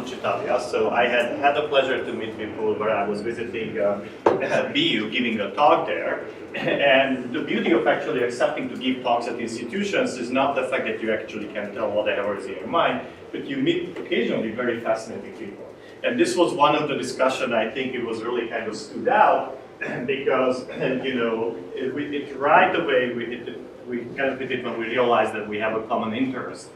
Vipul Chitalia. So I had the pleasure to meet Vipul where I was visiting BU, giving a talk there. And the beauty of actually accepting to give talks at institutions is not the fact that you actually can tell whatever is in your mind, but you meet occasionally very fascinating people. And this was one of the discussion, I think it was really kind of stood out because, you know, right away we kind of hit it when we realized that we have a common interest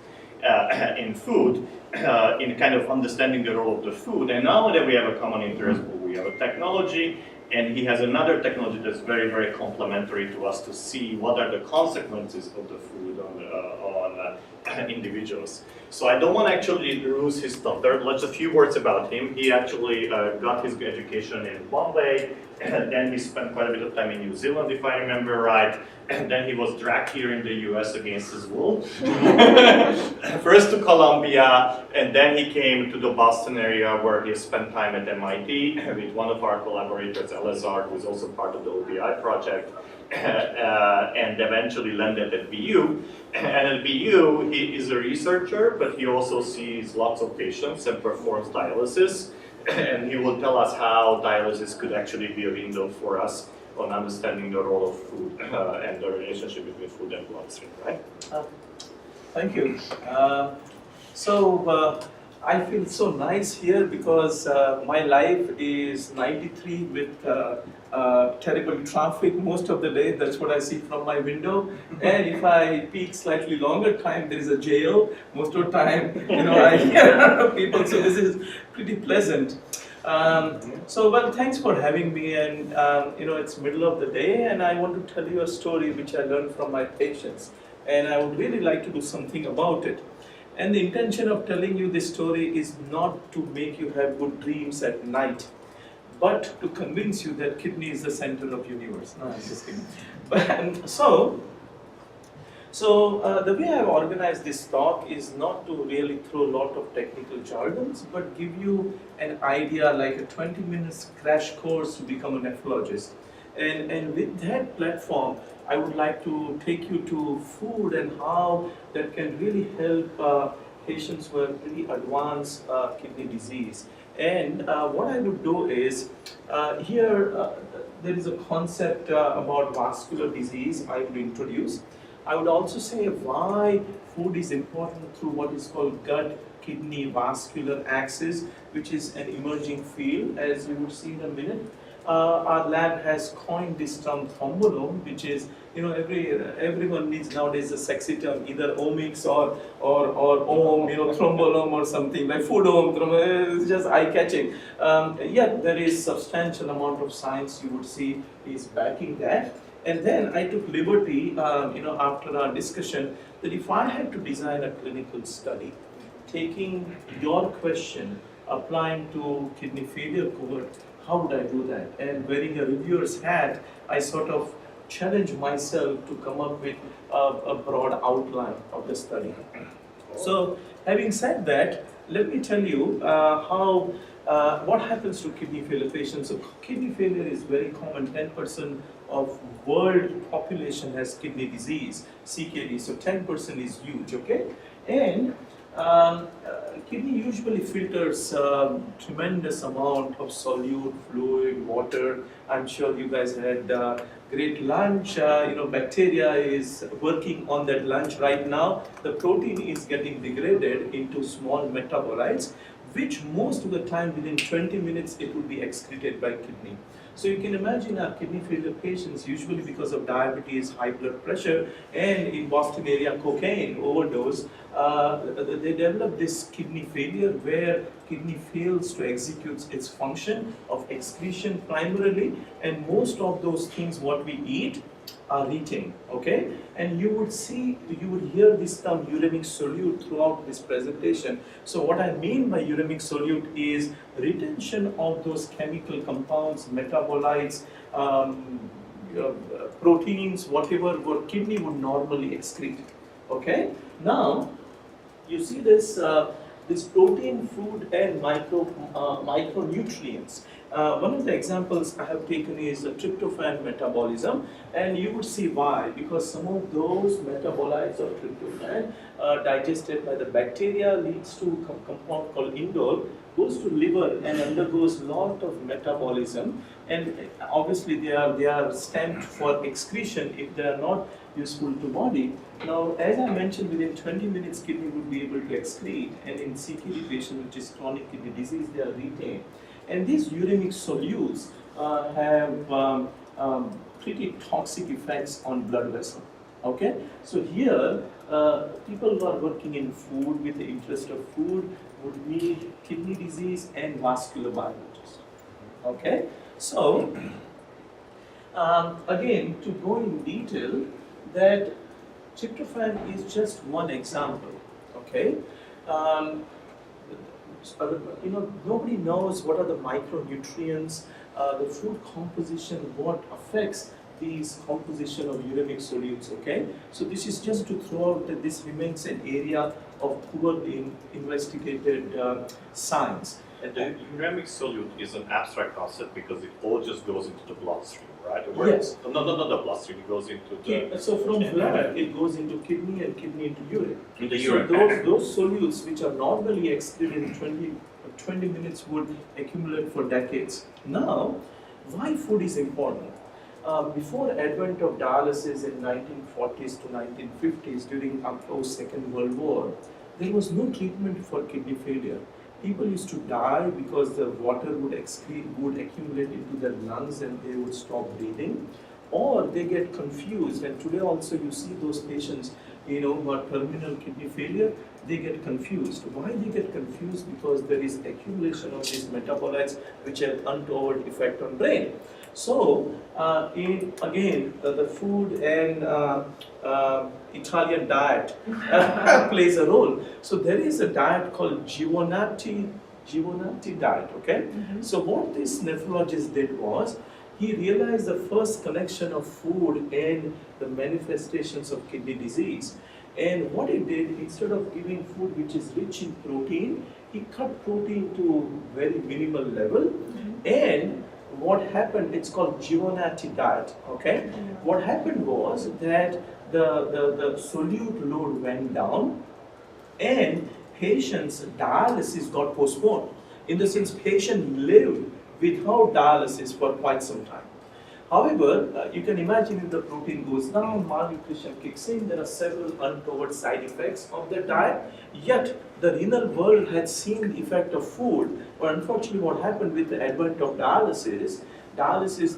in food, in kind of understanding the role of the food. And now that we have a common interest, we have a technology, and he has another technology that's very, very complementary to us to see what are the consequences of the food on individuals. So I don't want to actually lose his thought. There are just a few words about him. He actually got his education in Bombay, and then he spent quite a bit of time in New Zealand, if I remember right. And then he was dragged here in the US against his will. First to Columbia, and then he came to the Boston area where he spent time at MIT with one of our collaborators, Elazar, who is also part of the OBI project, and eventually landed at BU. And at BU, he is a researcher, but he also sees lots of patients and performs dialysis. And he will tell us how dialysis could actually be a window for us on understanding the role of food and the relationship between food and bloodstream, right? Thank you. I feel so nice here because my life is 93 with terrible traffic most of the day. That's what I see from my window. And if I peak slightly longer time, there is a jail. Most of the time, you know, I hear a lot of people. So this is pretty pleasant. Well, thanks for having me. And you know, it's middle of the day, and I want to tell you a story which I learned from my patients, and I would really like to do something about it. And the intention of telling you this story is not to make you have good dreams at night, but to convince you that kidney is the center of universe. No, I'm just kidding. The way I've organized this talk is not to really throw a lot of technical jargons, but give you an idea, like a 20 minutes crash course to become a nephrologist. And with that platform, I would like to take you to food and how that can really help patients who have pretty advanced kidney disease. And what I would do is, here there is a concept about vascular disease I would introduce. I would also say why food is important through what is called gut-kidney-vascular axis, which is an emerging field, as you would see in a minute. Our lab has coined this term thrombolome, which is, you know, everyone needs nowadays a sexy term, either omics or om, you know, thrombolome or something like Foodome. It's just eye-catching. Yet there is substantial amount of science you would see is backing that. And then I took liberty, you know, after our discussion, that if I had to design a clinical study, taking your question, applying to kidney failure cohort, how would I do that? And wearing a reviewer's hat, I sort of challenged myself to come up with a broad outline of the study. So, having said that, let me tell you what happens to kidney failure patients. So, kidney failure is very common. 10% of world population has kidney disease, CKD. So, 10% is huge, okay? And kidney usually filters tremendous amount of solute, fluid, water. I'm sure you guys had great lunch. You know, bacteria is working on that lunch right now. The protein is getting degraded into small metabolites, which most of the time within 20 minutes it will be excreted by kidney. So you can imagine our kidney failure patients, usually because of diabetes, high blood pressure, and in Boston area cocaine overdose, they develop this kidney failure where kidney fails to execute its function of excretion primarily, and most of those things what we eat are retained, okay? And you would hear this term uremic solute throughout this presentation. So what I mean by uremic solute is retention of those chemical compounds, metabolites, proteins, whatever what kidney would normally excrete, okay? Now, you see this protein, food, and micronutrients. One of the examples I have taken is the tryptophan metabolism, and you would see why, because some of those metabolites of tryptophan digested by the bacteria leads to a compound called indole, goes to liver and undergoes lot of metabolism, and obviously they are stamped for excretion if they are not useful to body. Now, as I mentioned, within 20 minutes kidney would be able to excrete, and in CKD patients, which is chronic kidney disease, they are retained. And these uremic solutes have pretty toxic effects on blood vessel. Okay, so here people who are working in food with the interest of food would need kidney disease and vascular biologists. Okay, so again, to go in detail, that tryptophan is just one example. Okay. Nobody knows what are the micronutrients, the food composition, what affects these composition of uremic solutes, okay? So this is just to throw out that this remains an area of poorly investigated science. And the uremic solute is an abstract concept because it all just goes into the bloodstream, right? Yes. No, not the bloodstream, it goes into the... So from blood, it goes into kidney and kidney into urine. In the So urine. those solutes which are normally excreted in 20 minutes would accumulate for decades. Now, why food is important? Before advent of dialysis in 1940s to 1950s during post-Second World War, there was no treatment for kidney failure. People used to die because the water would accumulate into their lungs and they would stop breathing, or they get confused. And today also you see those patients, who are terminal kidney failure, they get confused. Why they get confused? Because there is accumulation of these metabolites which have untoward effect on brain. So, the food and Italian diet plays a role. So there is a diet called Giovannati diet, okay? Mm-hmm. So what this nephrologist did was, he realized the first connection of food and the manifestations of kidney disease. And what he did, instead of giving food which is rich in protein, he cut protein to very minimal level. Mm-hmm. And what happened, it's called Giovannati diet, okay? What happened was that the solute load went down and patient's dialysis got postponed. In the sense, patient lived without dialysis for quite some time. However, you can imagine if the protein goes down, malnutrition kicks in, there are several untoward side effects of the diet, yet the renal world had seen the effect of food, but unfortunately what happened with the advent of dialysis,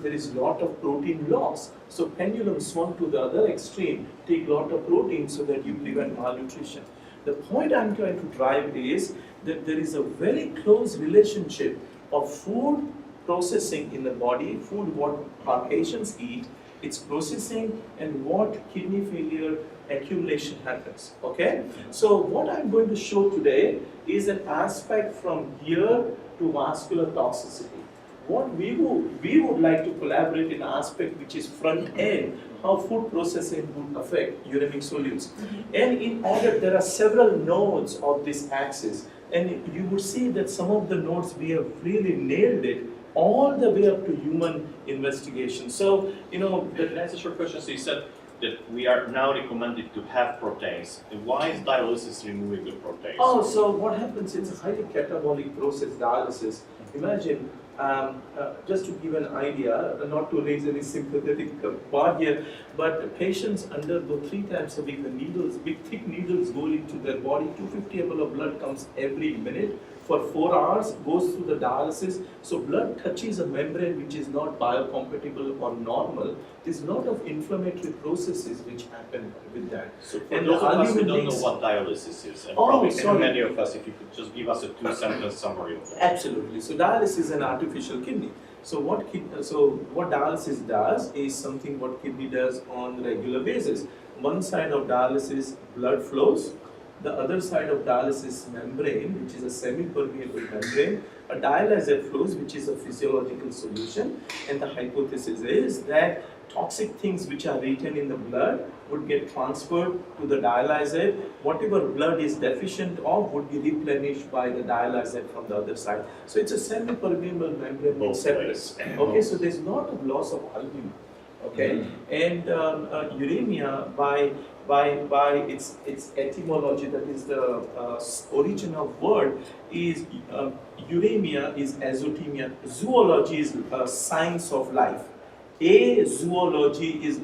there is a lot of protein loss. So pendulum swung to the other extreme, take a lot of protein so that you prevent malnutrition. The point I'm trying to drive is that there is a very close relationship of food processing in the body, food what our patients eat, its processing, and what kidney failure accumulation happens, okay? So what I'm going to show today is an aspect from here to vascular toxicity. What we would like to collaborate in an aspect which is front end, how food processing would affect uremic solutes. And in order, there are several nodes of this axis, and you would see that some of the nodes we have really nailed it all the way up to human investigation. So, Can I ask a short question? So you said that we are now recommended to have proteins. And why is dialysis removing the proteins? oh, so what happens, it's a highly catabolic process, dialysis. Imagine, just to give an idea, not to raise any sympathetic bar here, but patients undergo 3 times a week, the needles, big thick needles go into their body, 250 ml of blood comes every minute for 4 hours, goes through the dialysis. So blood touches a membrane which is not biocompatible or normal. There's a lot of inflammatory processes which happen with that. So for And those the of us who argument don't know makes- what dialysis is, and Oh, probably sorry. many of us, if you could just give us a 2-sentence summary of that. Absolutely. So dialysis is an artificial kidney. So what dialysis does is something what kidney does on regular basis. One side of dialysis, blood flows. The other side of dialysis, membrane, which is a semi-permeable membrane. A dialyzer flows, which is a physiological solution. And the hypothesis is that toxic things which are retained in the blood would get transferred to the dialysate. Whatever blood is deficient of would be replenished by the dialysate from the other side. So it's a semi-permeable membrane with separates. Okay, so there's not a loss of albumin. Okay, and uremia by its etymology, that is the origin of word, is uremia is azotemia. Zoology is science of life. A zoology is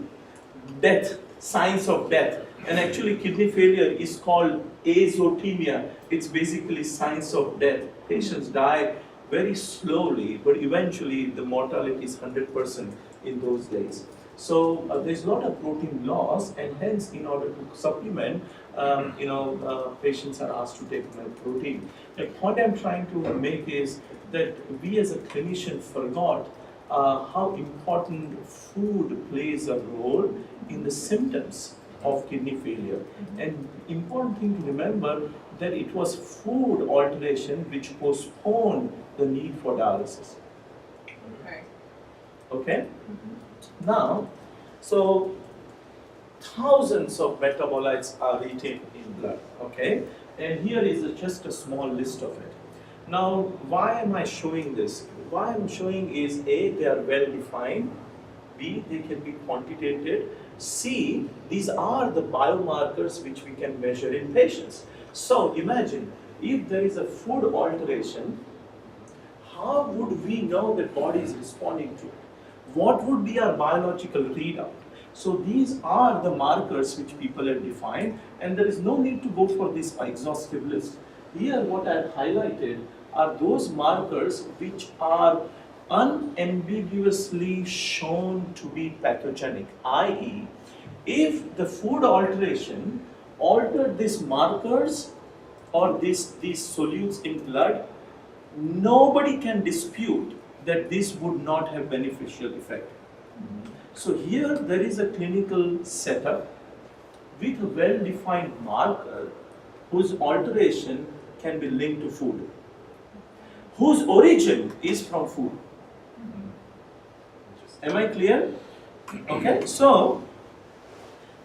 death, science of death. And actually kidney failure is called azotemia. It's basically science of death. Patients die very slowly, but eventually the mortality is 100% in those days. So there's a lot of protein loss, and hence in order to supplement, patients are asked to take more protein. The point I'm trying to make is that we as a clinician forgot how important food plays a role in the symptoms of kidney failure. And important thing to remember that it was food alteration which postponed the need for dialysis. Okay? Now, so thousands of metabolites are retained in blood, okay? And here is just a small list of it. Now, why am I showing this? Why I'm showing is A, they are well defined, B, they can be quantitated, C, these are the biomarkers which we can measure in patients. So imagine, if there is a food alteration, how would we know that body is responding to it? What would be our biological readout? So these are the markers which people have defined, and there is no need to go for this exhaustive list. Here what I have highlighted are those markers which are unambiguously shown to be pathogenic, i.e., if the food alteration altered these markers or these solutes in blood, nobody can dispute that this would not have beneficial effect. So here there is a clinical setup with a well-defined marker whose alteration can be linked to food, whose origin is from food. Am I clear? Okay, so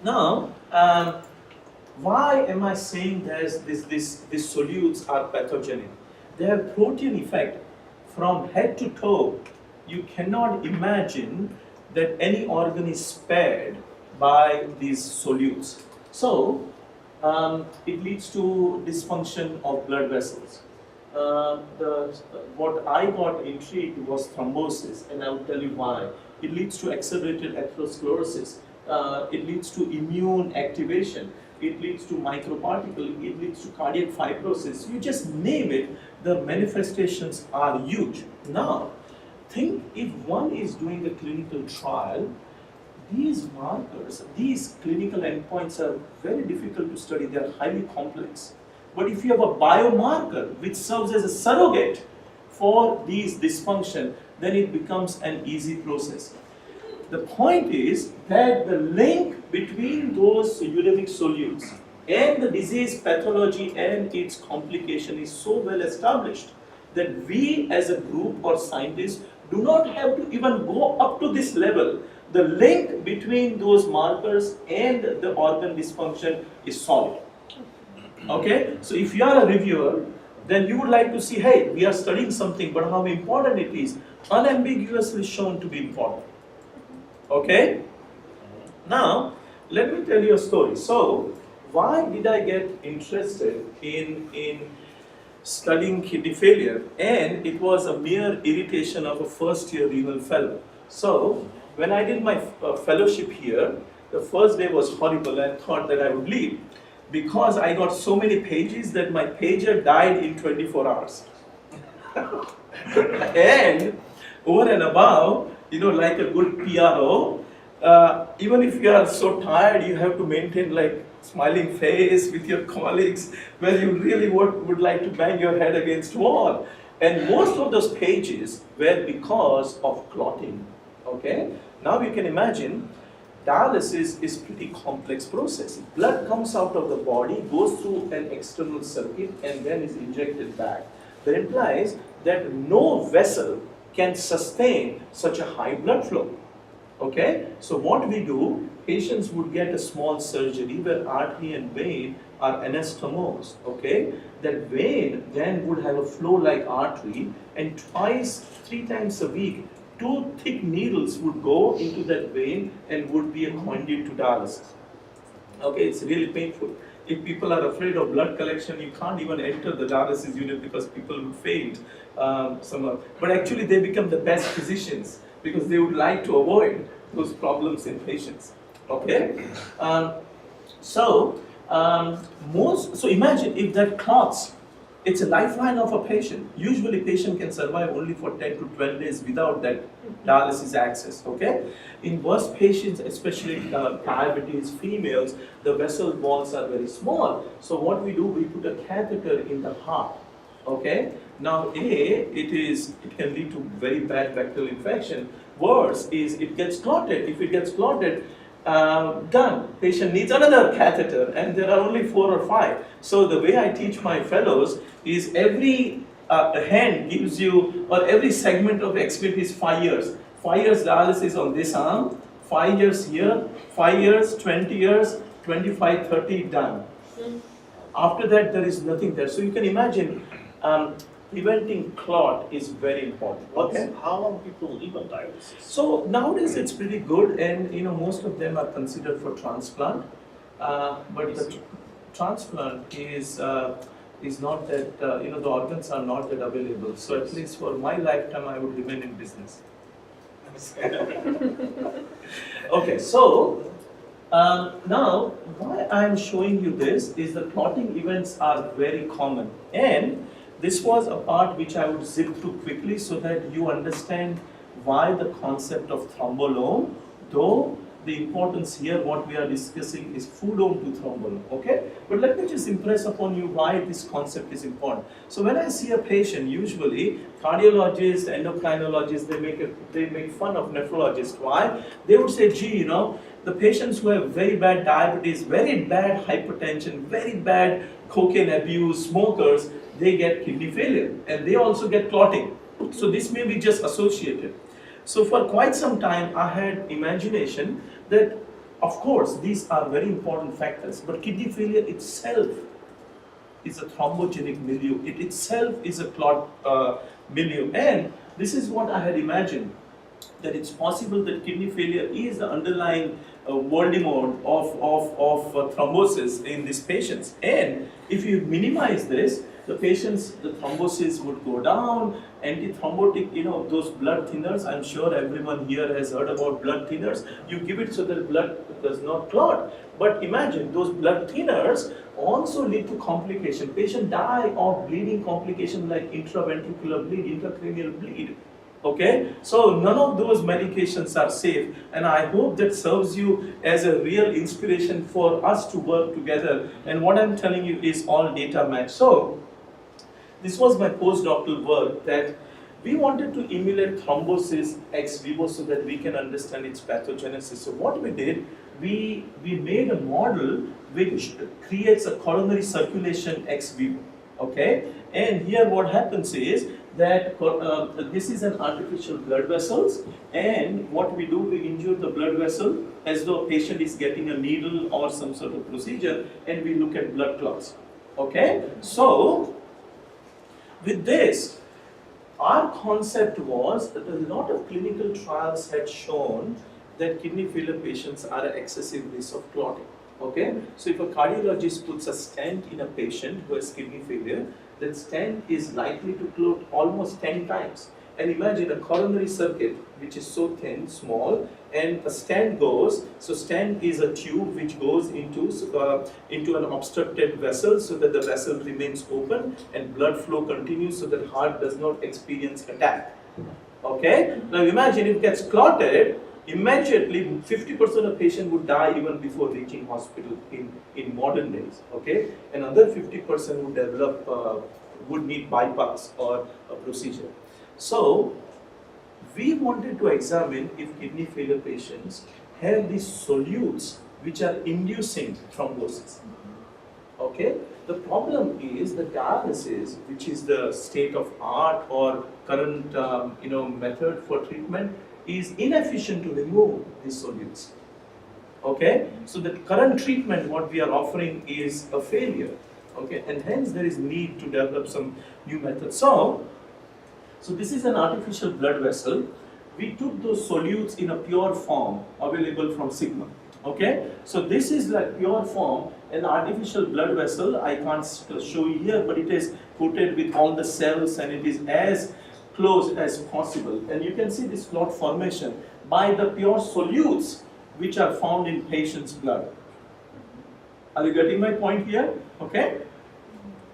now why am I saying that these solutes are pathogenic? They have protein effect from head to toe. You cannot imagine that any organ is spared by these solutes. So it leads to dysfunction of blood vessels. What I got intrigued was thrombosis, and I will tell you why. It leads to accelerated atherosclerosis. It leads to immune activation. It leads to microparticle. It leads to cardiac fibrosis. You just name it, the manifestations are huge. Now, think if one is doing a clinical trial, these markers, these clinical endpoints are very difficult to study. They are highly complex. But if you have a biomarker which serves as a surrogate for these dysfunction, then it becomes an easy process. The point is that the link between those uremic solutes and the disease pathology and its complication is so well established that we as a group or scientists do not have to even go up to this level. The link between those markers and the organ dysfunction is solid. Okay, so if you are a reviewer, then you would like to see, hey, we are studying something, but how important it is, unambiguously shown to be important. Okay, now let me tell you a story. So why did I get interested in studying kidney failure? And it was a mere irritation of a first-year renal fellow. So when I did my fellowship here, the first day was horrible. I thought that I would leave because I got so many pages that my pager died in 24 hours. And over and above, like a good PRO, even if you are so tired, you have to maintain like smiling face with your colleagues, where you really would like to bang your head against wall. And most of those pages were because of clotting. Okay, now you can imagine dialysis is pretty complex process. Blood comes out of the body, goes through an external circuit, and then is injected back. That implies that no vessel can sustain such a high blood flow. Okay, so what we do, patients would get a small surgery where artery and vein are anastomosed. Okay, that vein then would have a flow like artery, and twice, 3 times a week, 2 thick needles would go into that vein and would be a conduit to dialysis. Okay, it's really painful. If people are afraid of blood collection, you can't even enter the dialysis unit because people would faint. But actually, they become the best physicians because they would like to avoid those problems in patients. Okay, so imagine if that clots. It's a lifeline of a patient. Usually, patient can survive only for 10 to 12 days without that dialysis access. Okay, in worst patients, especially diabetes females, the vessel walls are very small. So what we do, we put a catheter in the heart. Okay, now it can lead to very bad bacterial infection. Worse is it gets clotted. If it gets clotted, done. Patient needs another catheter, and there are only 4 or 5. So the way I teach my fellows is every hand gives you, or every segment of expertise is 5 years. 5 years dialysis on this arm, 5 years here, 5 years, 20 years, 25, 30, done. After that, there is nothing there. So you can imagine preventing clot is very important. Okay? How long people live on dialysis? So nowadays it's pretty good, and most of them are considered for transplant. But the transplant is not that the organs are not that available. So at least for my lifetime, I would remain in business. Okay, so now why I am showing you this is the clotting events are very common, and this was a part which I would zip through quickly so that you understand why the concept of thrombolome, though the importance here, what we are discussing is Foodome to thrombolome, okay? But let me just impress upon you why this concept is important. So when I see a patient, usually cardiologists, endocrinologists, they make fun of nephrologists. Why? They would say, gee, the patients who have very bad diabetes, very bad hypertension, very bad cocaine abuse, smokers, they get kidney failure and they also get clotting. So this may be just associated. So for quite some time, I had imagination that, of course, these are very important factors, but kidney failure itself is a thrombogenic milieu. It itself is a clot milieu. And this is what I had imagined, that it's possible that kidney failure is the underlying Voldemort of thrombosis in these patients. And if you minimize this, the thrombosis would go down, antithrombotic, those blood thinners, I'm sure everyone here has heard about blood thinners. You give it so that blood does not clot. But imagine, those blood thinners also lead to complication. Patient die of bleeding complication like intraventricular bleed, intracranial bleed. Okay, so none of those medications are safe, and I hope that serves you as a real inspiration for us to work together. And what I'm telling you is all data match. So this was my postdoctoral work, that we wanted to emulate thrombosis ex vivo so that we can understand its pathogenesis. So what we did, we made a model which creates a coronary circulation ex vivo. Okay, and here what happens is that this is an artificial blood vessels, and what we do, we injure the blood vessel as though a patient is getting a needle or some sort of procedure, and we look at blood clots. Okay, so with this, our concept was that a lot of clinical trials had shown that kidney failure patients are at excessive risk of clotting. Okay, so if a cardiologist puts a stent in a patient who has kidney failure, that stent is likely to clot almost 10 times. And imagine a coronary circuit which is so thin, small, and a stent goes. So stent is a tube which goes into an obstructed vessel so that the vessel remains open and blood flow continues so that heart does not experience attack. Okay? Now imagine if it gets clotted, immediately 50% of patients would die even before reaching hospital in modern days. Okay? Another 50% would develop, would need bypass or a procedure. So we wanted to examine if kidney failure patients have these solutes which are inducing thrombosis. Okay? The problem is the dialysis, which is the state of art or current method for treatment, is inefficient to remove these solutes. Okay, so the current treatment what we are offering is a failure. Okay, and hence there is need to develop some new methods. So this is an artificial blood vessel. We took those solutes in a pure form available from Sigma. Okay, so this is like pure form, an artificial blood vessel. I can't show you here, but it is coated with all the cells and it is as close as possible. And you can see this clot formation by the pure solutes which are found in patient's blood. Are you getting my point here? Okay,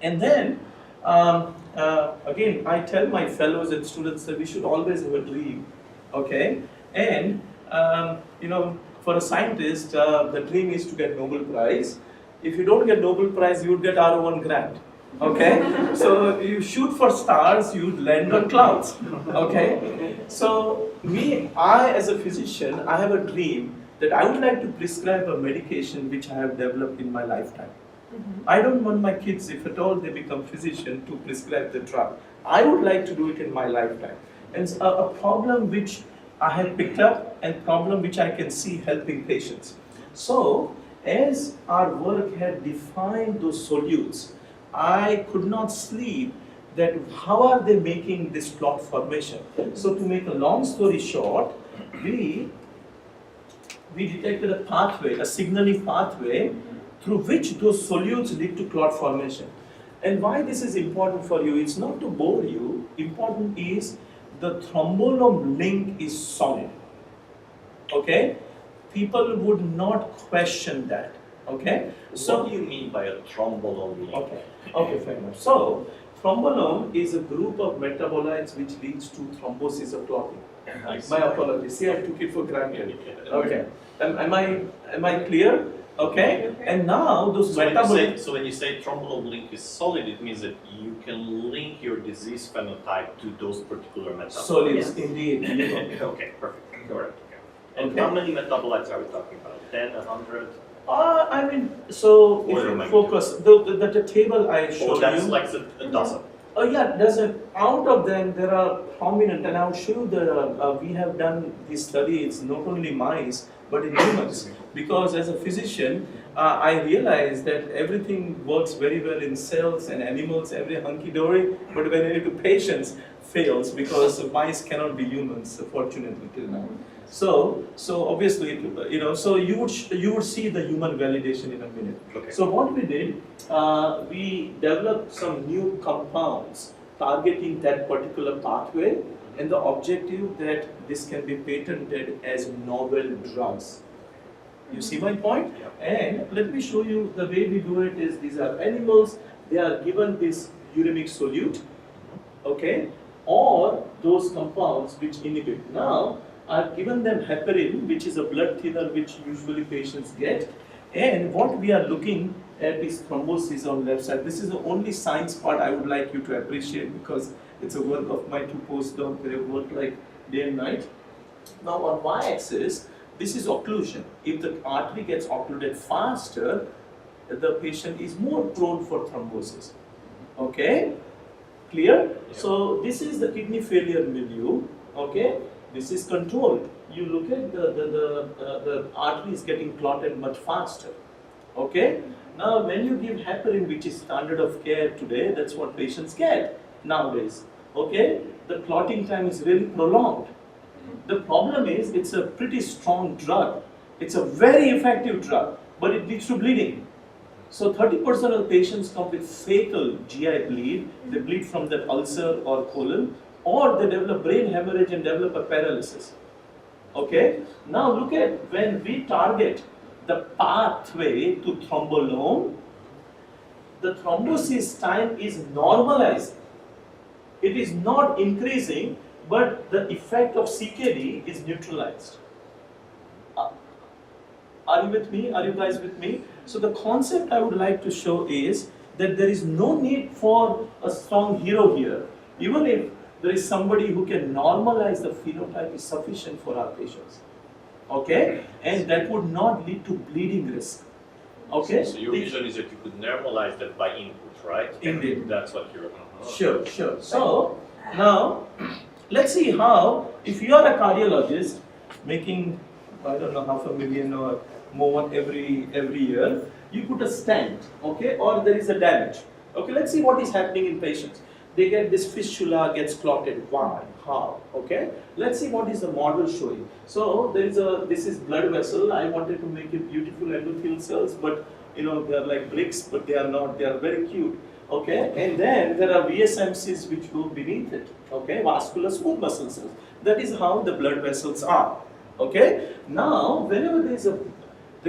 and then again, I tell my fellows and students that we should always have a dream. Okay, and you know, for a scientist, the dream is to get Nobel Prize. If you don't get Nobel Prize, you would get R01 grant. Okay, so you shoot for stars, you land on clouds. Okay, so I as a physician, I have a dream that I would like to prescribe a medication which I have developed in my lifetime. I don't want my kids, if at all they become physician, to prescribe the drug. I would like to do it in my lifetime. And a problem which I have picked up and problem which I can see helping patients. So, as our work had defined those solutes, I could not sleep that how are they making this clot formation. So to make a long story short, we detected a pathway, a signaling pathway through which those solutes lead to clot formation. And why this is important for you, it's not to bore you, important is the thrombolome link is solid. Okay? People would not question that. Okay? So what do you mean by a thrombolome link? Okay, fair enough. So, thrombolome is a group of metabolites which leads to thrombosis or clotting. My apologies. See, I took it for granted. Okay. Am I clear? Okay. And now those metabolites. So when you say thrombolome link is solid, it means that you can link your disease phenotype to those particular metabolites. Solid, indeed. Okay, perfect. Correct. Okay. And how many metabolites are we talking about? 10, 100? I mean, so if you focus, the table I showed you. That's like a dozen. Out of them there are prominent, and I'll show you we have done this study, it's not only mice, but in humans. Because as a physician, I realize that everything works very well in cells and animals, every hunky-dory, but when it to patients, fails because mice cannot be humans, fortunately till now. So obviously, you know, so you would see the human validation in a minute. Okay. So what we did, we developed some new compounds targeting that particular pathway, and the objective that this can be patented as novel drugs. You see my point? Yeah. And let me show you the way we do it is these are animals, they are given this uremic solute, okay, or those compounds which inhibit. Now, I've given them heparin, which is a blood thinner which usually patients get, and what we are looking at is thrombosis on left side. This is the only science part I would like you to appreciate because it's a work of my two postdocs. They have worked like day and night. Now on y-axis, this is occlusion. If the artery gets occluded faster, the patient is more prone for thrombosis. Okay? Clear? Yeah. So this is the kidney failure milieu. Okay? This is controlled. You look at the artery is getting clotted much faster. Okay? Now when you give heparin, which is standard of care today, that's what patients get nowadays. Okay? The clotting time is really prolonged. The problem is it's a pretty strong drug. It's a very effective drug, but it leads to bleeding. So 30% of patients come with fatal GI bleed. They bleed from that ulcer or colon, or they develop brain hemorrhage and develop a paralysis. Okay? Now look at when we target the pathway to thrombolome, the thrombosis time is normalized. It is not increasing, but the effect of CKD is neutralized. Are you with me? Are you guys with me? So the concept I would like to show is that there is no need for a strong hero here. Even if there is somebody who can normalize the phenotype is sufficient for our patients. Okay? And that would not lead to bleeding risk. Okay? So your vision is that you could normalize that by input, right? Indeed. That's what you're... Sure. So, now, Let's see how, if you are a cardiologist making, I don't know, 500,000 or more every year, you put a stent, okay, or there is a damage. Okay, let's see what is happening in patients. They get this fistula gets clotted. Why? How? Okay. Let's see what is the model showing. So this is blood vessel. I wanted to make it beautiful endothelial cells, but they are like bricks, but they are not. They are very cute. Okay. And then there are VSMCs which go beneath it. Okay. Vascular smooth muscle cells. That is how the blood vessels are. Okay. Now, whenever there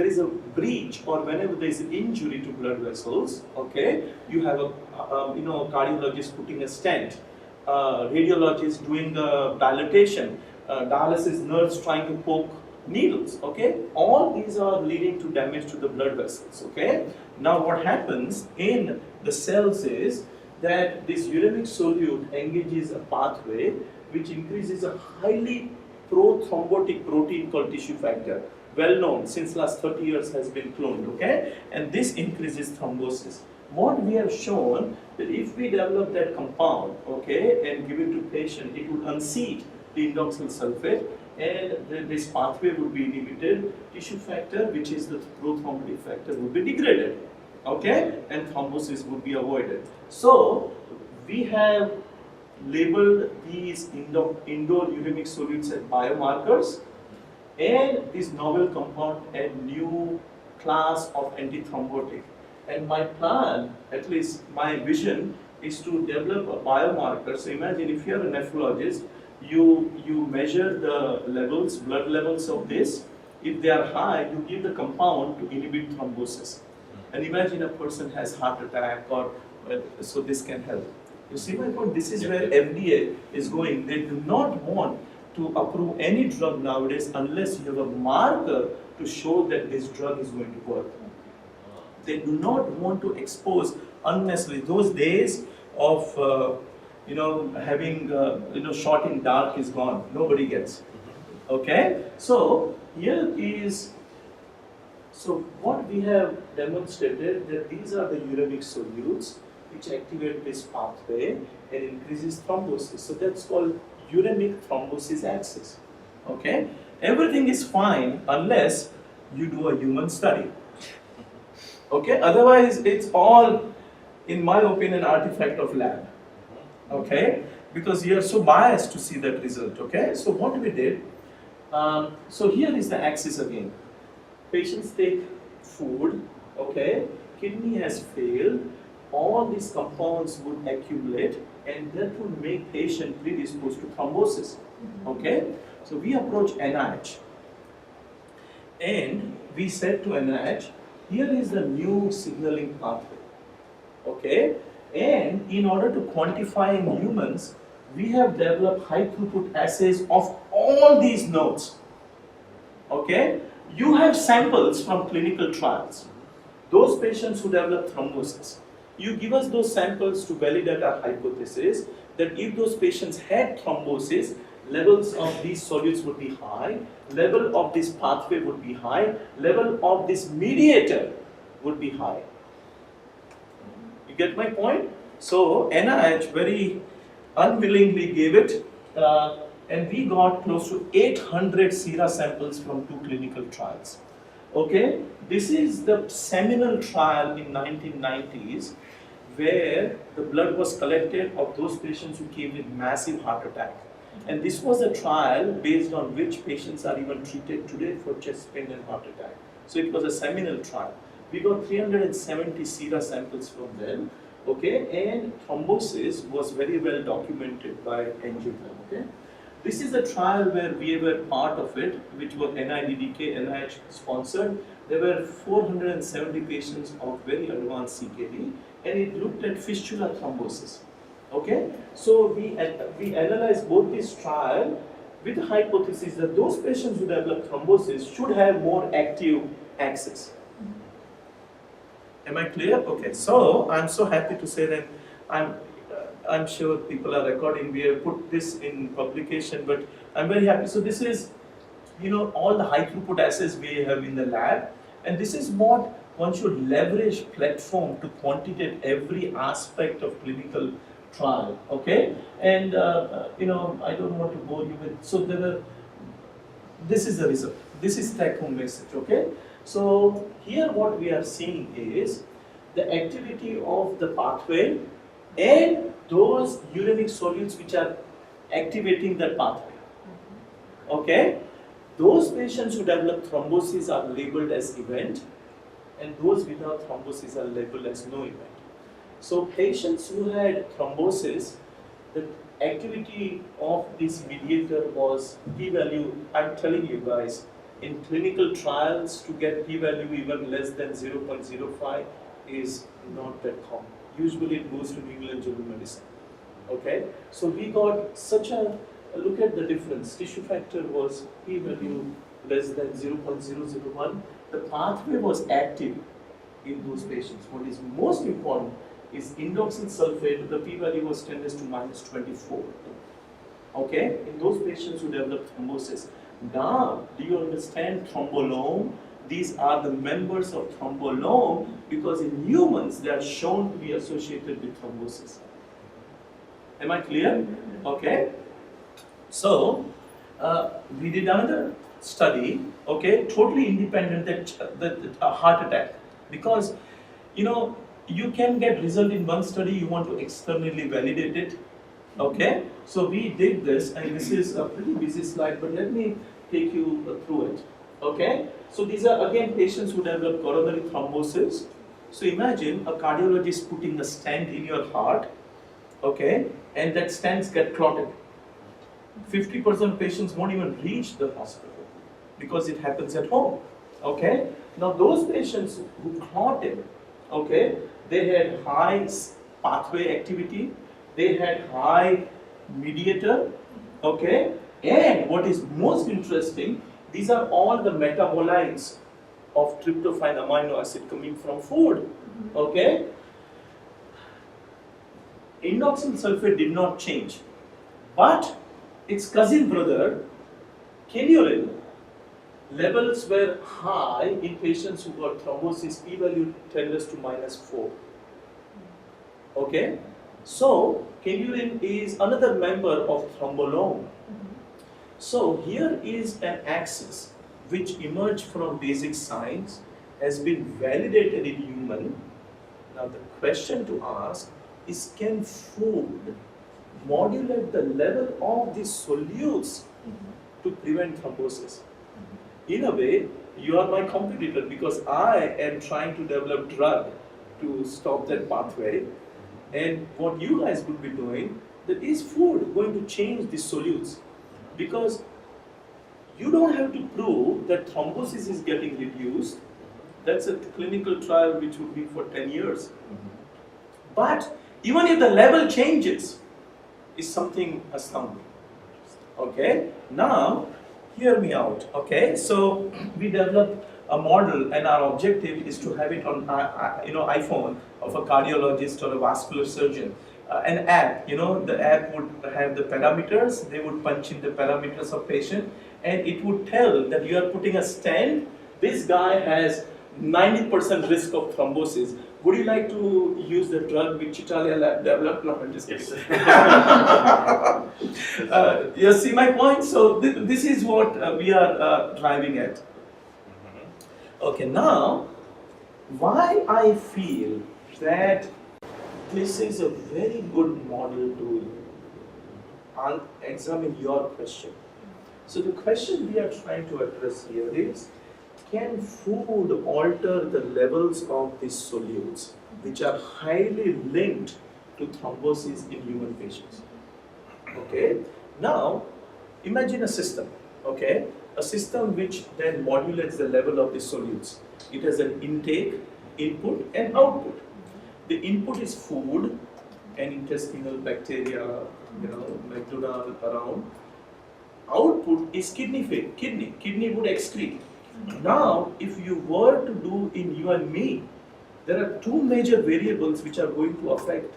is a breach or whenever there is an injury to blood vessels, okay, you have a cardiologist putting a stent, radiologist doing the dilatation, dialysis nurse trying to poke needles, okay. All these are leading to damage to the blood vessels, okay. Now what happens in the cells is that this uremic solute engages a pathway which increases a highly pro-thrombotic protein called tissue factor, well known since last 30 years has been cloned, okay, and this increases thrombosis. What we have shown that if we develop that compound, okay, and give it to patient, it would unseat the indoxyl sulfate, and this pathway would be inhibited. Tissue factor, which is the pro-thrombotic factor, would be degraded, okay, and thrombosis would be avoided. So we have labeled these indoor uremic solutes as biomarkers, and this novel compound a new class of antithrombotic. And my plan, at least my vision, is to develop a biomarker. So imagine if you are a nephrologist, you measure the levels, blood levels of this. If they are high, you give the compound to inhibit thrombosis. And imagine a person has heart attack, or so this can help. You see my point? This is where FDA is going. They do not want to approve any drug nowadays unless you have a marker to show that this drug is going to work. They do not want to expose unnecessarily. Those days of having shot in dark is gone. Nobody gets. Okay. So here is. So what we have demonstrated that these are the uremic solutes which activate this pathway and increases thrombosis. So that's called uremic thrombosis axis. Okay. Everything is fine unless you do a human study. Okay, otherwise it's all, in my opinion, artifact of lab. Okay, because you are so biased to see that result. Okay, so what we did, so here is the axis again. Patients take food, okay, kidney has failed, all these compounds would accumulate and that would make patient predisposed to thrombosis. Okay, so we approach NIH and we said to NIH, here is the new signaling pathway, okay? And in order to quantify in humans, we have developed high throughput assays of all these nodes, okay? You have samples from clinical trials. Those patients who develop thrombosis, you give us those samples to validate our hypothesis that if those patients had thrombosis, levels of these solutes would be high, level of this pathway would be high, level of this mediator would be high. You get my point? So NIH very unwillingly gave it, and we got close to 800 sera samples from 2 clinical trials. Okay, this is the Seminal Trial in 1990s, where the blood was collected of those patients who came with massive heart attack. And this was a trial based on which patients are even treated today for chest pain and heart attack. So it was a seminal trial. We got 370 sera samples from them, okay, and thrombosis was very well documented by angiogram, okay. This is a trial where we were part of it, which was NIDDK, NIH sponsored. There were 470 patients of very advanced CKD, and it looked at fistula thrombosis. Okay, so we analyzed both this trial with the hypothesis that those patients who develop thrombosis should have more active axis. Am I clear? Okay, so I'm so happy to say that I'm sure people are recording. We have put this in publication, but I'm very happy. So this is, all the high throughput assays we have in the lab, and this is what one should leverage platform to quantitate every aspect of clinical Trial, okay? And you know, I don't want to bore you with, so this is the result. This is take-home message, okay? So here what we are seeing is the activity of the pathway and those uremic solutes which are activating that pathway, okay? Those patients who develop thrombosis are labeled as event, and those without thrombosis are labeled as no event. So patients who had thrombosis, the activity of this mediator was p-value. I'm telling you guys, in clinical trials to get p-value even less than 0.05 is not that common. Usually it goes to New England Journal of Medicine. Okay, so we got such a look at the difference. Tissue factor was p-value less than 0.001. The pathway was active in those patients. What is most important is inducing sulfate. The p-value was 10 to minus 24. Okay, in those patients who developed thrombosis. Now, do you understand thrombolome? These are the members of thrombolome because in humans they are shown to be associated with thrombosis. Am I clear? Okay. So, we did another study, okay, totally independent, that a heart attack, because you know you can get result in one study, you want to externally validate it, okay. So we did this, and this is a pretty busy slide, but let me take you through it, okay. So these are again patients who develop coronary thrombosis. So imagine a cardiologist putting a stent in your heart, okay, and that stents get clotted. 50% of patients won't even reach the hospital because it happens at home, okay? Now those patients who clotted, okay, they had high pathway activity, they had high mediator, okay, and what is most interesting, these are all the metabolites of tryptophan amino acid coming from food, okay? Inducing sulfate did not change, but its cousin brother, kenurin, levels were high in patients who got thrombosis, p-value 10 to minus 4. Okay? So, kenurin is another member of thrombolome. So, here is an axis which emerged from basic science, has been validated in human. Now, the question to ask is, can food modulate the level of these solutes to prevent thrombosis? In a way, you are my competitor because I am trying to develop drug to stop that pathway. And what you guys would be doing, that is food going to change these solutes? Because you don't have to prove that thrombosis is getting reduced. That's a clinical trial which would be for 10 years. But even if the level changes, is something astounding. Okay, now hear me out. Okay, so we developed a model, and our objective is to have it on iPhone of a cardiologist or a vascular surgeon. An app, the app would have the parameters. They would punch in the parameters of patient, and it would tell that you are putting a stent. This guy has 90% risk of thrombosis. Would you like to use the drug which Chitalia lab developed? No, I'm just kidding. You see my point? So this is what we are driving at. Okay, now, why I feel that this is a very good model to examine your question. So the question we are trying to address here is, can food alter the levels of these solutes, which are highly linked to thrombosis in human patients? Okay. Now, imagine a system. Okay, a system which then modulates the level of the solutes. It has an intake, input, and output. The input is food and intestinal bacteria, McDonald around. Output is kidney would excrete. Now, if you were to do in you and me, there are two major variables which are going to affect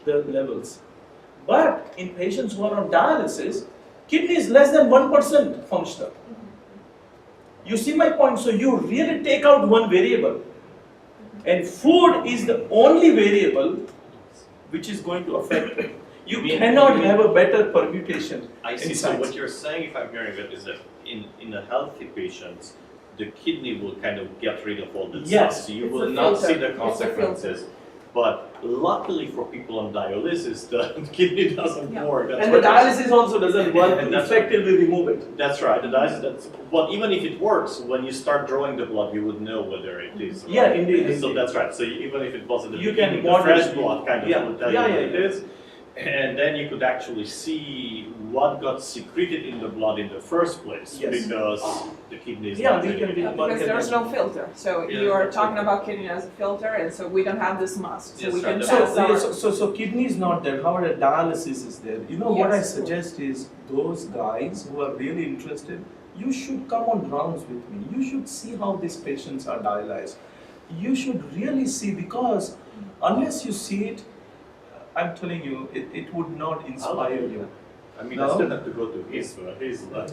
the levels. But in patients who are on dialysis, kidney is less than 1% functional. You see my point? So you really take out one variable. And food is the only variable which is going to affect it. You mean- cannot you mean- have a better permutation. I see. in So science. what you're saying, if I'm hearing it, is that in a healthy patient, the kidney will kind of get rid of all the Yes. stuff. So you It's will a not see filter. the It's a filter. consequences. But luckily for people on dialysis, the kidney doesn't Yeah. work. That's And the what you're saying. dialysis also doesn't work to That's effectively remove it. That's right. The dialysis. But even if it works, when you start drawing the blood, you would know whether it is. Right. Yeah, indeed, So indeed. that's right. So even if it wasn't the You can beginning, the fresh model- blood kind of yeah. will tell Yeah, you yeah, what it is. And then you could actually see what got secreted in the blood in the first place Yes. because the kidney is Yeah, not we ready. can be Because there's no filter, so Yeah, you are that's talking okay. about kidney as a filter, and so we don't have this mask, so Yes, we right, can that's pass our. So kidney is not there. However, dialysis is there. You know what I Yes. suggest is those guys who are really interested, you should come on rounds with me. You should see how these patients are dialyzed. You should really see, because unless you see it, I'm telling you, it would not inspire you. I mean, No? I still have to go to his Oh.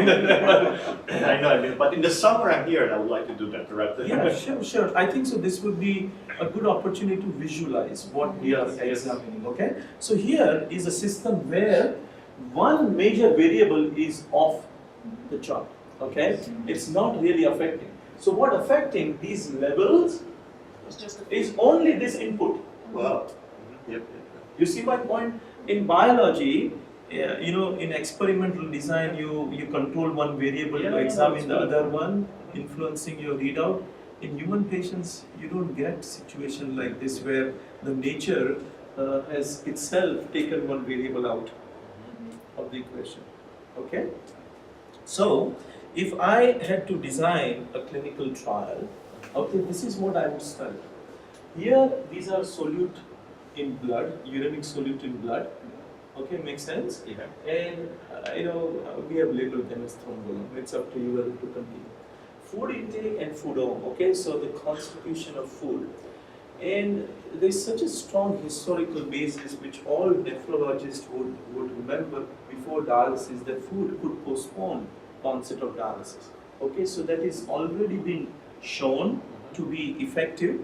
I know, I mean, but in the summer I'm here and I would like to do that, right? Yeah, sure. I think so. This would be a good opportunity to visualize what we are Yes, yes. examining. Okay. So here is a system where one major variable is off the chart. Okay. It's not really affecting. So what affecting these levels It's just is only this input. Wow. Yep. You see my point? In biology, you know, in experimental design, you control one variable Yeah, to yeah, examine the that's good. other one, influencing your readout. In human patients, you don't get situation like this where the nature has itself taken one variable out of the equation. Okay? So, if I had to design a clinical trial, okay, this is what I would study. Here, these are solute in blood, uremic solute in blood. Okay, makes sense? Yeah. And we have labeled them as thrombolome. It's up to you whether to continue. Food intake and foodome. Okay, so the constitution of food. And there's such a strong historical basis which all nephrologists would remember before dialysis that food could postpone onset of dialysis. Okay, so that is already been shown to be effective.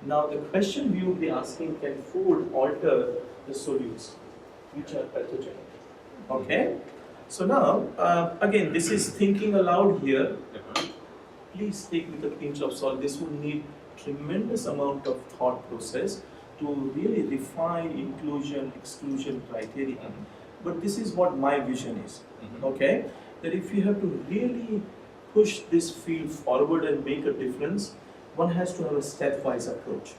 Now the question we would be asking, can food alter the solutes which are pathogenic? Okay, so now again this is thinking aloud here. Please take with a pinch of salt. This would need tremendous amount of thought process to really refine inclusion, exclusion criteria. But this is what my vision is, okay? That if you have to really push this field forward and make a difference, one has to have a stepwise approach,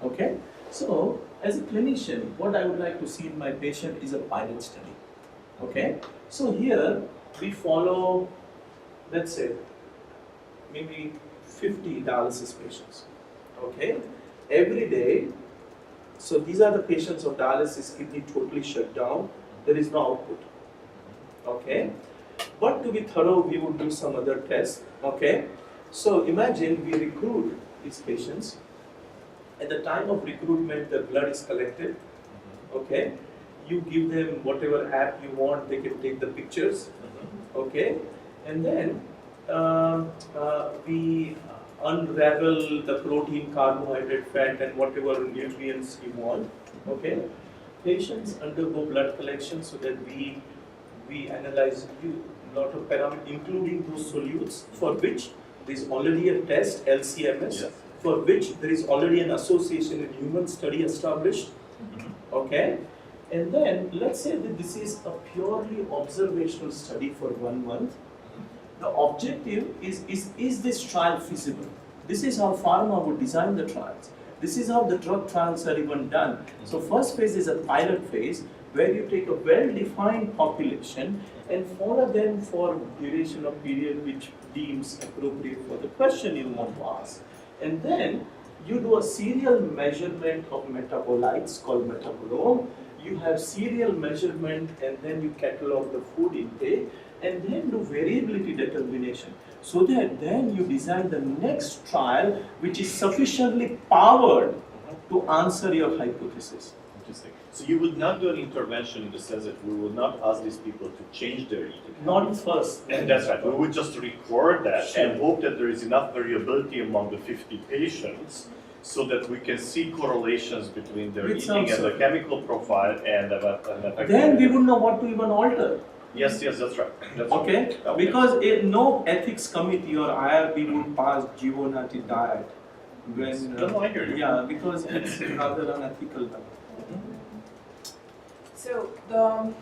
okay? So, as a clinician, what I would like to see in my patient is a pilot study, okay? So here, we follow, let's say, maybe 50 dialysis patients, okay? Every day, so these are the patients of dialysis, kidney totally shut down, there is no output, okay? But to be thorough, we would do some other tests, okay? So imagine we recruit these patients. At the time of recruitment, the blood is collected, okay? You give them whatever app you want, they can take the pictures, okay? And then we unravel the protein, carbohydrate, fat, and whatever nutrients you want, okay? Patients undergo blood collection so that we analyze a lot of parameters, including those solutes for which there is already a test, LCMS, Yes. for which there is already an association in human study established, okay? And then let's say that this is a purely observational study for 1 month. The objective is this trial feasible? This is how pharma would design the trials. This is how the drug trials are even done. So first phase is a pilot phase where you take a well-defined population and follow them for duration of period which deems appropriate for the question you want to ask. And then you do a serial measurement of metabolites called metabolome. You have serial measurement and then you catalog the food intake and then do variability determination so that then you design the next trial which is sufficiently powered to answer your hypothesis. Interesting. So you will not do an intervention in the sense that we will not ask these people to change their eating. Not first. And that's right. We would just record that Sure. and hope that there is enough variability among the 50 patients so that we can see correlations between their With eating some and the sort. chemical profile and the effect. Then we would know what to even alter. Yes, that's right. That's Okay? right. Because no ethics committee or IRB would pass GO-NATI diet when, No, I hear you. yeah, because it's rather unethical now. So the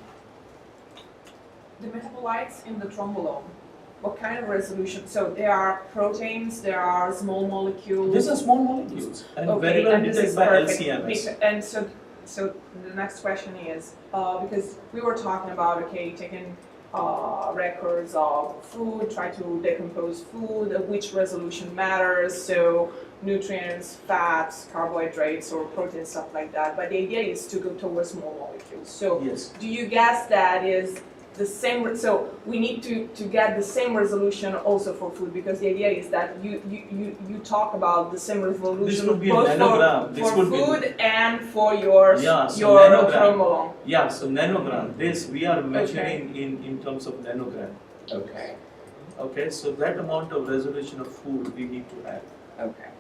metabolites in the thrombolome, what kind of resolution? So there are proteins, there are small molecules. These are small molecules and Okay, very well and this detected is by perfect. LCMS. And so the next question is, because we were talking about, okay, taking records of food, try to decompose food, which resolution matters, so nutrients, fats, carbohydrates, or protein, stuff like that. But the idea is to go towards small molecules. So Yes. do you guess that is the same, so we need to get the same resolution also for food, because the idea is that you talk about the same resolution This would be a both nanogram. This for would be food and for your Yeah, so your nanogram. thrombolome. Yeah, so nanogram. This we are measuring in terms of nanogram. Okay. Okay, so that amount of resolution of food we need to have. Okay.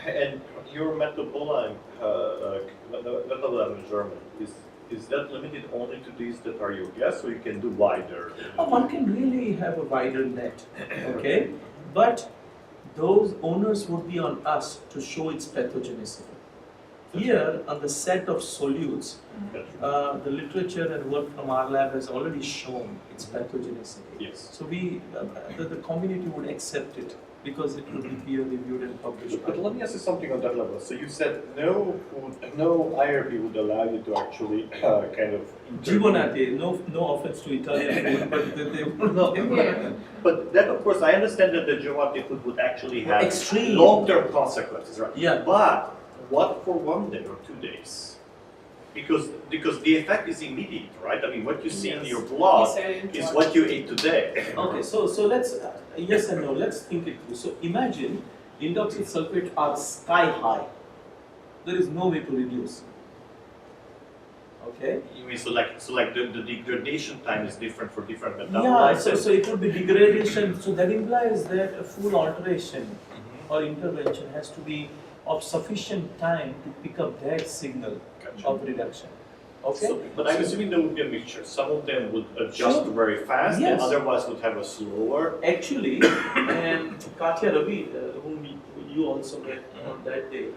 And your metabolome measurement, is that limited only to these that are your guess, or you can do wider? One can really have a wider net, okay? But those owners would be on us to show its pathogenicity. Here, on the set of solutes, the literature and work from our lab has already shown its pathogenicity. Yes. So the community would accept it because it would be peer reviewed and published. But let me ask you something on that level. So you said no IRB would allow you to actually kind of. GO-NATI, no offense to Italian food, but they would not. Yeah. But that, of course, I understand that the GO-NATI food would actually have Extreme. long-term consequences, right? Yeah. But what for 1 day or 2 days? Because the effect is immediate, right? I mean, what you see in Yes. your blood You said it is was- what you ate today. Okay, so let's, yes and no, let's think it through. So imagine indoxyl sulfate are sky high. There is no way to reduce. Okay? You mean so like the degradation time is different for different Yeah, metabolites? so it would be degradation. So that implies that a full alteration or intervention has to be of sufficient time to pick up that signal Gotcha. of reduction. Okay? So, but I'm assuming there would be a mixture. Some of them would adjust Sure. very fast, Yes. and otherwise would have a slower. Actually, and Katya Ravi, whom you also met on that day,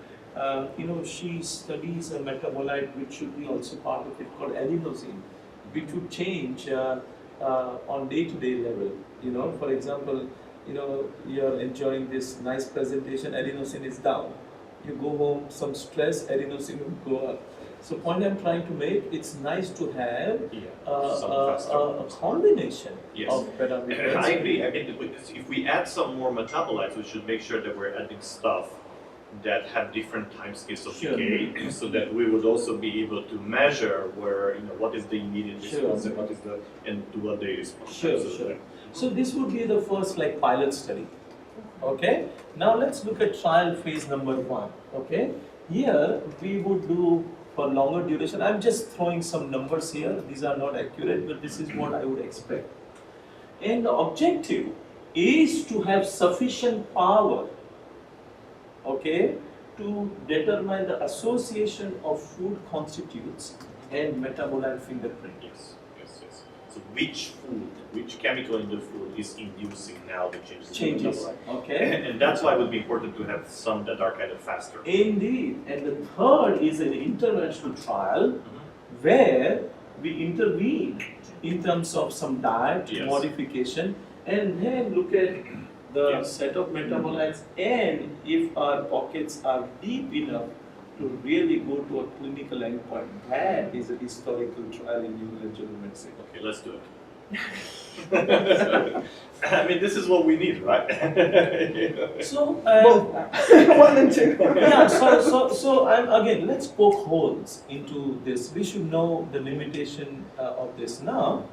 she studies a metabolite which should be also part of it called adenosine, which would change on day-to-day level. For example, you're enjoying this nice presentation, adenosine is down. You go home, some stress, adenosine will go up. So point I'm trying to make, it's nice to have Some faster a ones. combination Yes. of parameters. I agree. I mean, if we add some more metabolites, we should make sure that we're adding stuff that have different time scales of Sure. decay, so that we would also be able to measure where what is the immediate Sure. response and what is the to what they respond. Sure, sure. So this would be the first pilot study. Okay. Now let's look at trial phase number 1. Okay. Here we would do for longer duration. I'm just throwing some numbers here. These are not accurate, but this is what I would expect. And the objective is to have sufficient power, okay, to determine the association of food constitutes and metabolite fingerprint. Yes. So which chemical in the food is inducing now the changes? in the Changes, metabolite? okay. And that's why it would be important to have some that are kind of faster. Indeed, and the third is an interventional trial where we intervene in terms of some diet Yes. modification and then look at the Yes. set of metabolites and if our pockets are deep enough to really go to a clinical endpoint. That is a historical trial in human general medicine. Okay, let's do it. I mean, this is what we need, right? So, One and two. yeah, so again, let's poke holes into this. We should know the limitation of this now.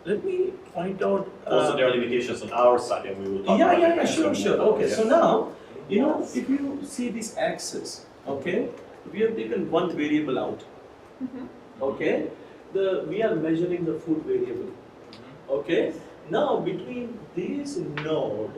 Let me point out. Also, there are limitations on our side, and we will talk about Yeah, it. sure. Okay, so Yes. now, if you see this axis, okay, we have taken one variable out. Okay, we are measuring the food variable. Okay, now between this node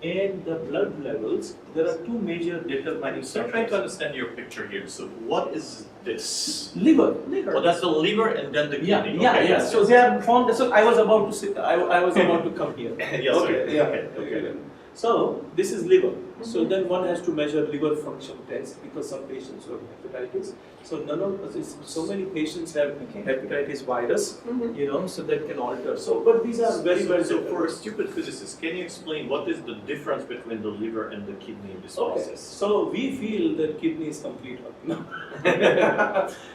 and the blood levels, there are two major determining So I'm trying to factors. understand your picture here. So what is this? Liver. Oh, that's the liver and then the kidney. Yeah, Okay, yeah. yes, So yes. they are formed. So I was about to say, I was about to come here. Yes, Okay, sir. yeah. Okay. So this is liver. So then one has to measure liver function test because some patients have hepatitis. So none of us, so many patients have hepatitis virus, you know, so that can alter. So, but these are very, very So for a stupid physicist, can you explain what is the difference between the liver and the kidney in this Okay, process? so we feel that kidney is complete. No.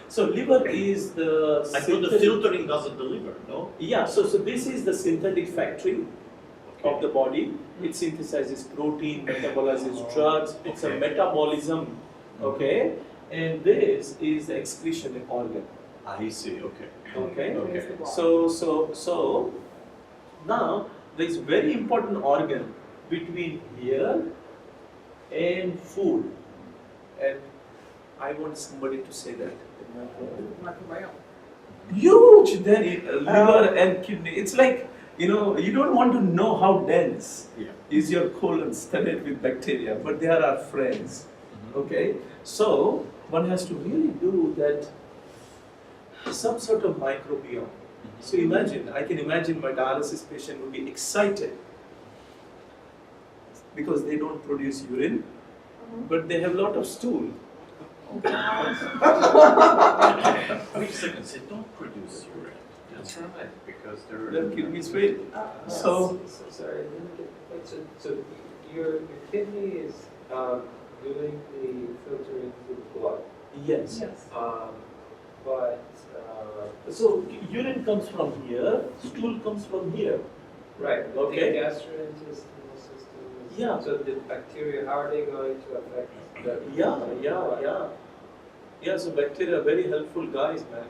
So liver is the I thought the filtering does it the liver, no? Yeah, so this is the synthetic factory of the body. It synthesizes protein, metabolizes drugs. It's a Okay. metabolism, okay? And this is the excretion organ, I see, okay. okay? Okay. So now there is very important organ between here and food, and I want somebody to say that. Microbiome. Huge then liver and kidney. It's like, you know, you don't want to know how dense Yeah. is your colon studded with bacteria, but they are our friends. Okay, so one has to really do that some sort of microbiome. So imagine, I can imagine my dialysis patient would be excited because they don't produce urine, but they have a lot of stool. Wait a second, they don't produce urine. That's right, because they're... Their kidneys fail. So Sorry, so your kidney is doing the filtering through the blood, yes. Yes. but So urine comes from here, stool comes from here. right, but Okay. the gastrointestinal system is, Yeah. so the bacteria, how are they going to affect the Yeah, so bacteria are very helpful guys, man.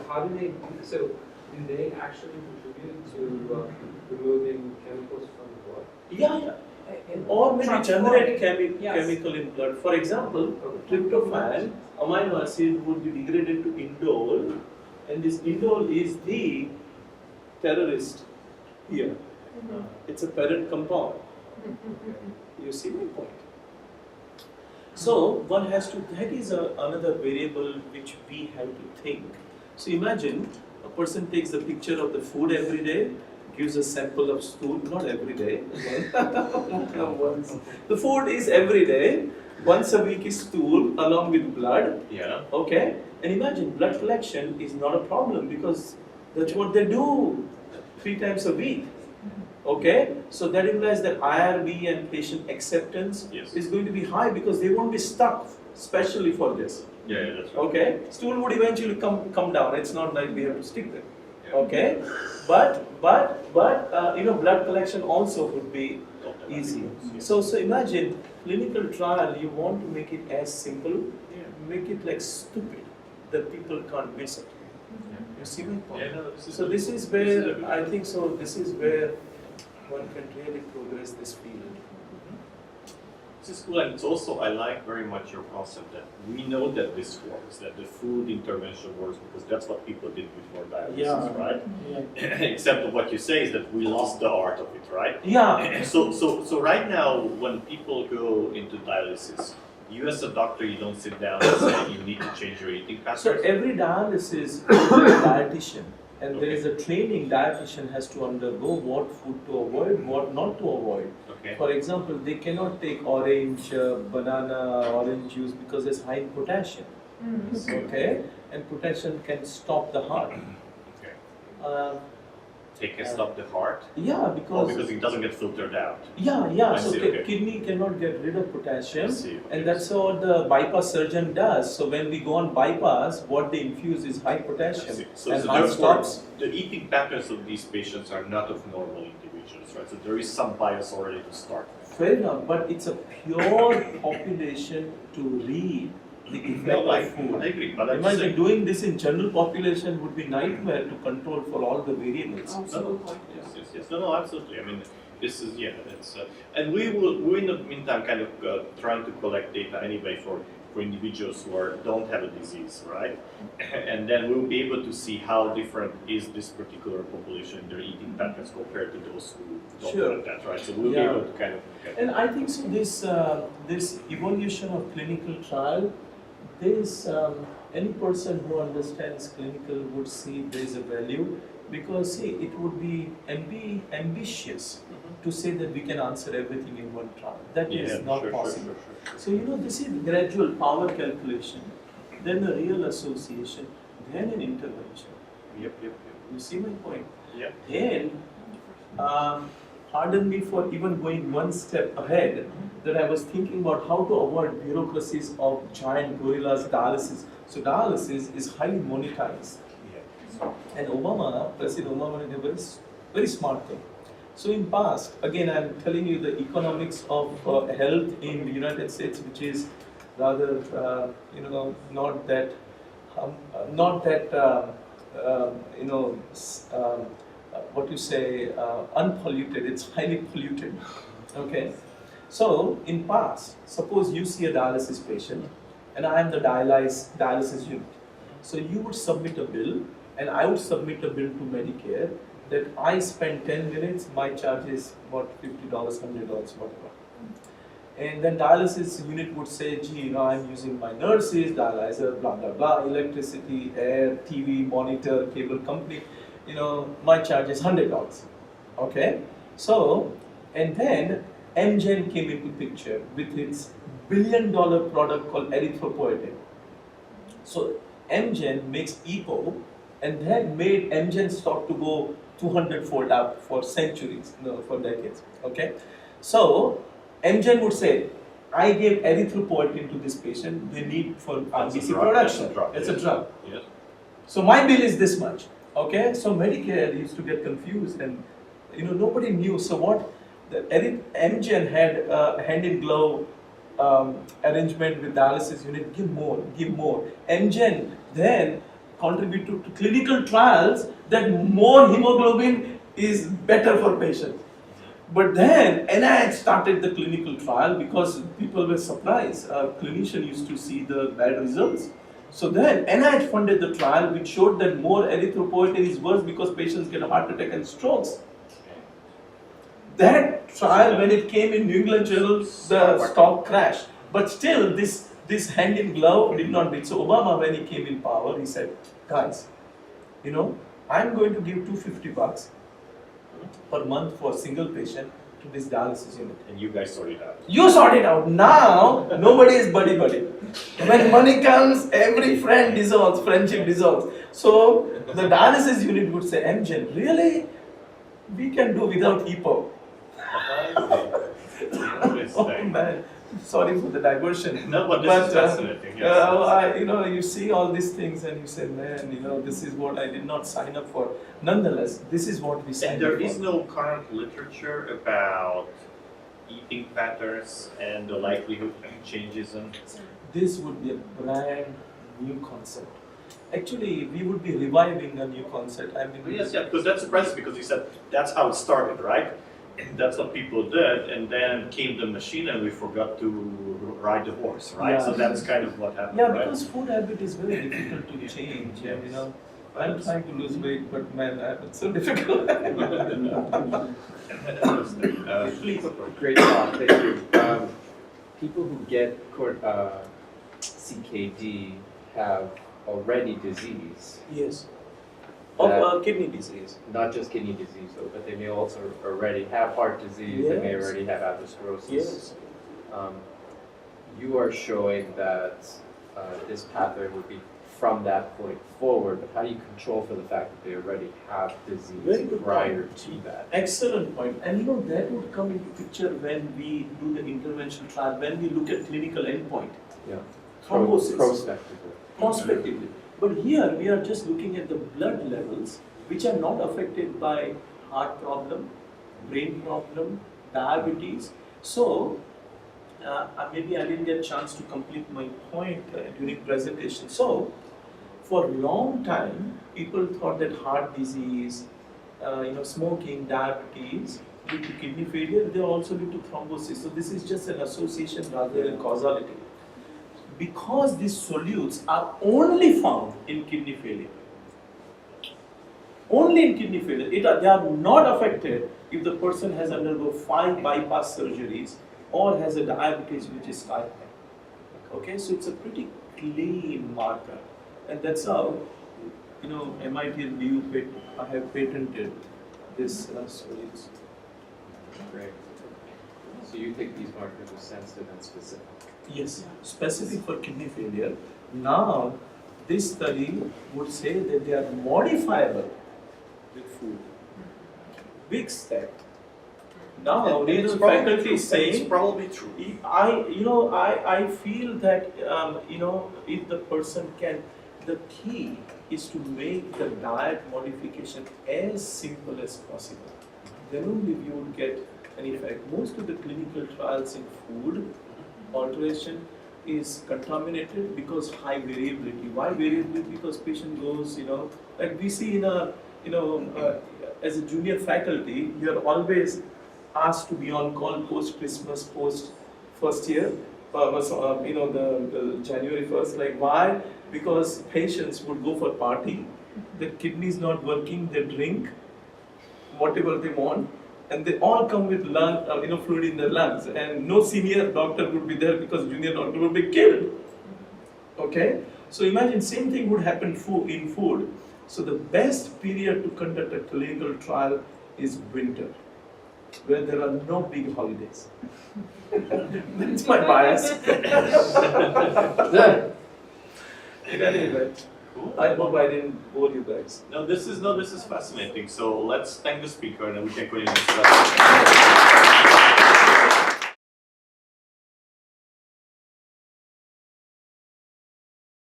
How do they, so do they actually contribute to removing chemicals from the blood? Yeah. Or maybe generate Yes. chemical in blood. For example, tryptophan, amino acid would be degraded to indole, and this indole is the terrorist here. It's a parent compound. You see my point? So one has to, that is another variable which we have to think. So imagine a person takes the picture of the food every day, gives a sample of stool, not every day. Once. The food is every day, once a week is stool along with blood, Yeah. okay? And imagine blood collection is not a problem because that's what they do 3 times a week. Okay, so that implies that IRB and patient acceptance Yes. is going to be high because they won't be stuck specially for this. Yeah, that's right. Okay, stool would eventually come down. It's not like we have to stick them. Yeah. Okay, but you know, blood collection also would be easy. So imagine clinical trial. You want to make it as simple, make it like stupid that people can't miss it. You see my point? Yeah, no, So this is where I think so. This is where one can really progress this field. This is cool, and it's also, I like very much your concept that we know that this works, that the food intervention works, because that's what people did before dialysis, right? Except what you say is that we lost the art of it, right? Yeah. So right now, when people go into dialysis, you as a doctor, you don't sit down and say you need to change your eating So patterns. every dialysis is a dietitian, and there is a training dietitian has to undergo what food to avoid, what not to avoid. Okay. For example, they cannot take orange, banana, orange juice because it's high in potassium. Okay, and potassium can stop the heart. Okay. They can stop the heart? Yeah, Because it doesn't get filtered out. Yeah. I So see, okay. kidney cannot get rid of potassium, I see, okay. and that's what the bypass surgeon does. So when we go on bypass, what they infuse is high I potassium, see. So and heart therefore, stops. the eating patterns of these patients are not of normal individuals, right? So there is some bias already to start with. Fair enough, but it's a pure population to read the effect No, of food. I agree, but I'm Imagine saying, doing this in general population would be nightmare to control for all the variables. Absolutely. yes. No, absolutely. I mean, this is, it's, and we in the meantime kind of trying to collect data anyway for for individuals who don't have a disease, right? And then we'll be able to see how different is this particular population in their eating patterns compared to those who don't Sure. have that, right? So we'll be Yeah. able to kind of look at And I think so this evolution of clinical trial, any person who understands clinical would see there is a value, because see, it would be ambitious to say that we can answer everything in one trial. That is not possible. Sure. So this is gradual power calculation, then a real association, then an intervention. Yep. You see my point? Yep. And pardon me for even going one step ahead, that I was thinking about how to avoid bureaucracies of giant gorillas dialysis. So dialysis is highly monetized. And President Obama did a very smart thing. So in past, again I'm telling you the economics of health in the United States, which is rather not that unpolluted. It's highly polluted. Okay. So in past, suppose you see a dialysis patient, and I am the dialysis unit. So you would submit a bill, and I would submit a bill to Medicare that I spend 10 minutes, my charge is what, $50, $100, whatever. And then dialysis unit would say, gee, I'm using my nurses, dialyzer, blah, blah, blah, electricity, air, TV, monitor, cable company, my charge is $100. Okay? So, and then Amgen came into picture with its billion-dollar product called erythropoietin. So Amgen makes EPO, and that made Amgen stock to go 200-fold up for centuries, for decades. Okay, so Amgen would say, I gave erythropoietin to this patient. They need for RBC production. It's a drug. Yes. So my bill is this much. Okay, so Medicare used to get confused, and nobody knew. So what? Amgen had a hand-in-glove arrangement with dialysis unit. Give more. Amgen then contributed to clinical trials that more hemoglobin is better for patients. But then NIH started the clinical trial because people were surprised. Clinicians used to see the bad results. So then NIH funded the trial, which showed that more erythropoietin is worse because patients get a heart attack and strokes. That trial, when it came in New England Journal, the stock crashed. But still, this hand in glove did not beat. So Obama, when he came in power, he said, guys, I'm going to give $250 per month for a single patient to this dialysis unit. And you guys sort it out. You sort it out. Now, nobody is buddy-buddy. When money comes, every friend dissolves, friendship dissolves. So, the dialysis unit would say, Amgen, really? We can do without EPO. Oh man, sorry for the diversion. No, but this is fascinating. Yes. You see all these things and you say, man, this is what I did not sign up for. Nonetheless, this is what we signed up for. And there is no current literature about eating patterns and the likelihood of changes in. This would be a brand new concept. Actually, we would be reviving a new concept. Yes, because that's impressive, because you said that's how it started, right? And that's what people did, and then came the machine and we forgot to ride the horse, right? Yeah. So that's kind of what happened, Yeah, right? because food habit is very difficult to change. And, I'm trying to lose weight, but man, it's so difficult. Please. Great talk, thank you. People who get CKD have already disease. Yes. That- Of kidney disease. Not just kidney disease, but they may also already have heart disease, they may Yes. already have atherosclerosis. Yes. You are showing that this pathway would be from that point forward, but how do you control for the fact that they already have Very disease good prior point. to that? Excellent point. And that would come into picture when we do the intervention trial, when we look at clinical endpoint. Yeah. Thrombosis. Prospectively. Prospectively. But here we are just looking at the blood levels, which are not affected by heart problem, brain problem, diabetes. So maybe I didn't get a chance to complete my point during presentation. So for a long time, people thought that heart disease, smoking, diabetes, lead to kidney failure. They also lead to thrombosis. So this is just an association rather than causality. because these solutes are only found in kidney failure. Only in kidney failure. They are not affected if the person has undergone 5 bypass surgeries or has a diabetes which is type 1. Okay, so it's a pretty clean marker, and that's how, MIT and BU have patented this solutes. Great. So you think these markers are sensitive and specific? Yes, specific for kidney failure. Now, this study would say that they are modifiable with food. Big step. Now, And it's renal probably faculty true. is saying, It's probably true. I feel that if the person can, the key is to make the diet modification as simple as possible. Then only we would get an effect. Most of the clinical trials in food alteration is contaminated because high variability. Why variability? Because patient goes, like we see in a, as a junior faculty, you are always asked to be on call post-Christmas, post-first year, the January 1st, like why? Because patients would go for party, their kidney is not working, they drink whatever they want, and they all come with lung, fluid in their lungs, and no senior doctor would be there because junior doctor would be killed. Okay? So imagine same thing would happen in food. So the best period to conduct a clinical trial is winter, where there are no big holidays. That's my bias. In any event, I hope I didn't bore you guys. No, this is fascinating. So let's thank the speaker and then we can continue the discussion.